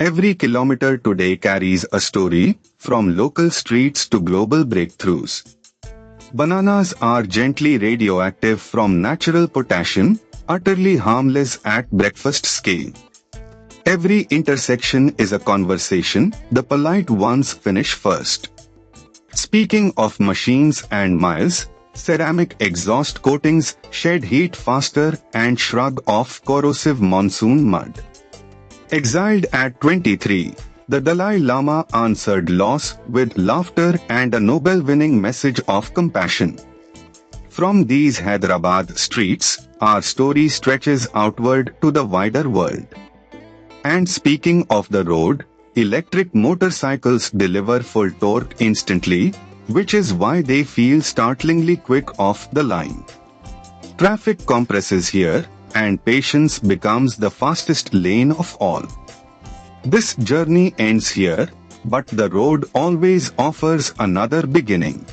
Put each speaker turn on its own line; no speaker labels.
Every kilometer today carries a story, from local streets to global breakthroughs. Bananas are gently radioactive from natural potassium, utterly harmless at breakfast scale. Every intersection is a conversation, the polite ones finish first. Speaking of machines and miles, ceramic exhaust coatings shed heat faster and shrug off corrosive monsoon mud. Exiled at 23, the Dalai Lama answered loss with laughter and a Nobel-winning message of compassion. From these Hyderabad streets, our story stretches outward to the wider world. And speaking of the road, electric motorcycles deliver full torque instantly, which is why they feel startlingly quick off the line. Traffic compresses here, and patience becomes the fastest lane of all. This journey ends here, but the road always offers another beginning.